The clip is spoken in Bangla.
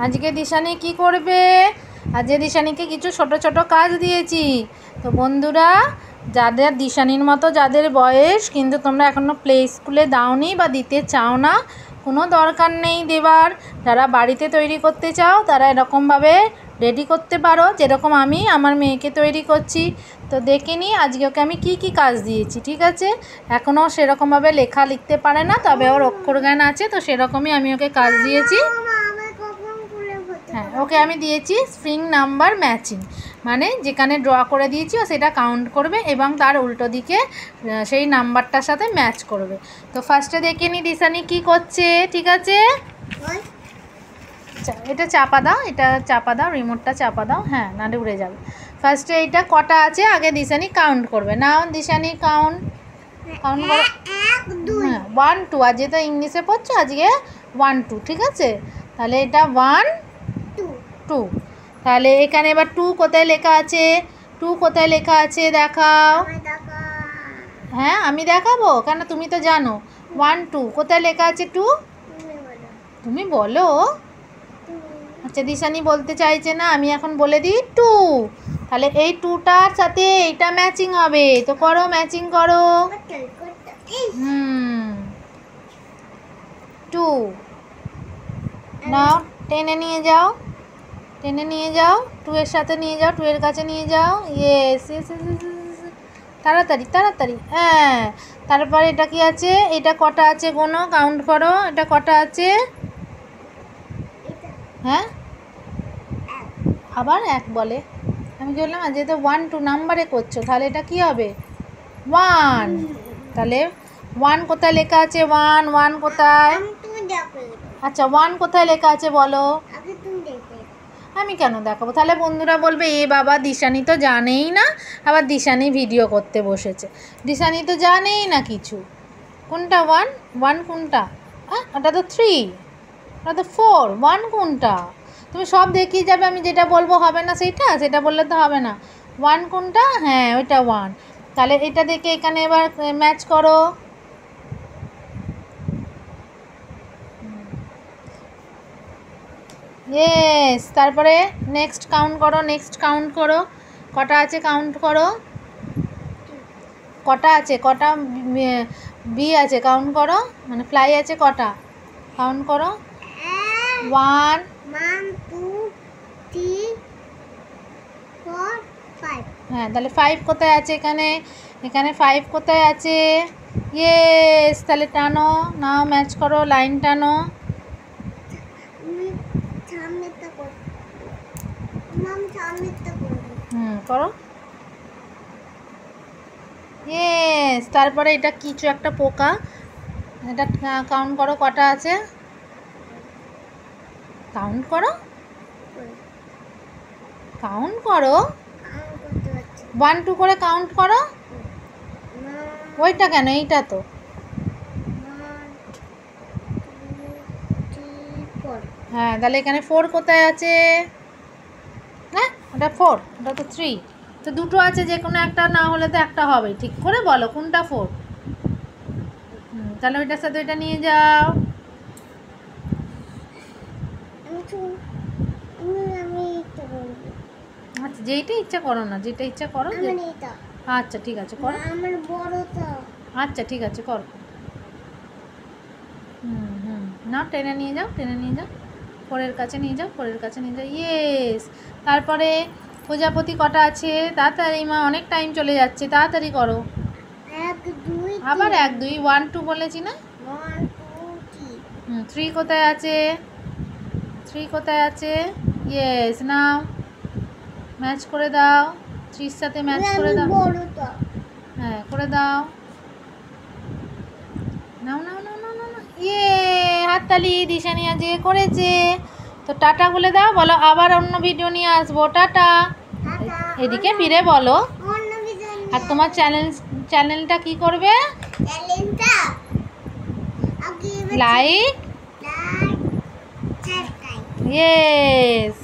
আজকে দিশানি কি করবে? আজকে দিশানিকে কিছু ছোট ছোট কাজ দিয়েছি। তো বন্ধুরা, যাদের দিশানির মতো যাদের বয়স, কিন্তু তোমরা এখনও প্লে স্কুলে দাওনি বা দিতে চাও না, কোনো দরকার নেই দেবার। যারা বাড়িতে তৈরি করতে চাও তারা এরকমভাবে রেডি করতে পারো, যেরকম আমি আমার মেয়েকে তৈরি করছি। তো দেখে নিই আজকে ওকে আমি কি কি কাজ দিয়েছি। ঠিক আছে, এখনও সেরকমভাবে লেখা লিখতে পারে না, তবে ওর অক্ষর জ্ঞান আছে, তো সেরকমই আমি ওকে কাজ দিয়েছি। হ্যাঁ, ওকে আমি দিয়েছি স্প্রিং নাম্বার ম্যাচিং, মানে যেখানে ড্র করে দিয়েছি ও সেটা কাউন্ট করবে এবং তার উল্টো দিকে সেই নাম্বারটার সাথে ম্যাচ করবে। তো ফার্স্টে দেখে নি দিশানি কি করছে। ঠিক আছে, এটা চাপা দাও, এটা চাপা দাও, রিমোটটা চাপা দাও। হ্যাঁ, নাহলে উড়ে যাবে। ফার্স্টে এইটা কটা আছে আগে দিশানি কাউন্ট করবে। নাও দিশানি কাউন্ট করো। হ্যাঁ, 1 2, আজ যেহেতু ইংলিশে পড়ছো আজকে 1 2। ঠিক আছে, তাহলে এটা 1 2। তাহলে এখানে এবার 2 কোথায় লেখা আছে? 2 কোথায় লেখা আছে দেখাও। হ্যাঁ, আমি দেখাবো কেন, তুমি তো জানো। 1 2 কোথায় লেখা আছে? 2 তুমি বলো। আচ্ছা, দিশানি বলতে চাইছে না, আমি এখন বলে দিই 2। তাহলে এই 2টার সাথে এইটা ম্যাচিং হবে, তো করো, ম্যাচিং করো। 2 নাও, টেনে নিয়ে যাও, টেনে নিয়ে যাও, 2 এর সাথে নিয়ে যাও, 2 এর কাছে নিয়ে যাও। ইয়েস, তাড়াতাড়ি তাড়াতাড়ি। হ্যাঁ, তারপরে এটা কি আছে? এটা কটা আছে গোনো, কাউন্ট করো, এটা কটা আছে? হ্যাঁ, আবার 1 বলে। আমি কি বললাম, যেহেতু 1 2 নাম্বারে করছো তাহলে এটা কি হবে? 1। তাহলে 1 কোথায় লেখা আছে? 1 1 কোথায়? আচ্ছা, 1 কোথায় লেখা আছে বলো। আমি কেন দেখাবো? তাহলে বন্ধুরা বলবে এ বাবা, দিশানি তো জানেই না, আবার দিশানি ভিডিও করতে বসেছে। দিশানি তো জানেই না কিছু। কোনটা 1 1 কোনটা? হ্যাঁ, ওটা তো 3, ওটা তো 4। 1 কোনটা? তুমি সব দেখিয়ে যাবে, আমি যেটা বলবো হবে না সেইটা, সেটা বললে তো হবে না। 1 কোনটা? হ্যাঁ, ওইটা 1। তাহলে এটা দেখে এখানে এবার ম্যাচ করো। ইয়েস, তারপরে নেক্সট কাউন্ট করো, নেক্সট কাউন্ট করো, কটা আছে কাউন্ট করো। কটা আছে, কটা বি আছে কাউন্ট করো, মানে ফ্লাই আছে কটা কাউন্ট করো। 1 2 3 4 5। হ্যাঁ, তাহলে 5 কোথায় আছে? এখানে, এখানে 5 কোথায় আছে? ইয়েস, তাহলে টানো, নাও ম্যাচ করো, লাইন টানো। করো। ইয়েস, তারপরে এটা কিছু একটা পোকা, এটা কাউন্ট করো কটা আছে, কাউন্ট করো, কাউন্ট করো, 1 2 করে কাউন্ট করো। ওইটা কেন, এইটা তো। হ্যাঁ, তাহলে এখানে 4 কোথায় আছে? হ্যাঁ, ওটা 4, ওটা তো 3। তো দুটো আছে, যে কোনো একটা না হলে তো একটা হবে। ঠিক করে বলো কোনটা 4। তাহলে ওইটার সাথে ওইটা নিয়ে যাও। আচ্ছা, যেইটা ইচ্ছা করো না, যেটা ইচ্ছা করো। আচ্ছা ঠিক আছে, করো। আচ্ছা ঠিক আছে, করো। না, টেনে নিয়ে যাও, টেনে নিয়ে যাও, 4 এর কাছে নিয়ে যাও, 4 এর কাছে নিয়ে যাও। ইয়েস, তারপরে প্রজাপতি কটা আছে? তাড়াতাড়ি মা, অনেক টাইম চলে যাচ্ছে, তাড়াতাড়ি করো। 1 2, আবার 1 2 1 2 বলেছি না? 1 2 3 কোথায় আছে? 3 কোথায় আছে? ইয়েস, নাও ম্যাচ করে দাও, 3 এর সাথে ম্যাচ করে দাও। হ্যাঁ, করে দাও, নাও নাও নাও নাও নাও। ইয়ে, হাততালি, দিশানি আজকে করেছে। তো টাটা বলে দাও, বলো আবার অন্য ভিডিও নিয়ে আসবো, টাটা। এদিকে ফিরে বলো। আর তোমার চ্যানেলটা কি করবে? Like, yes.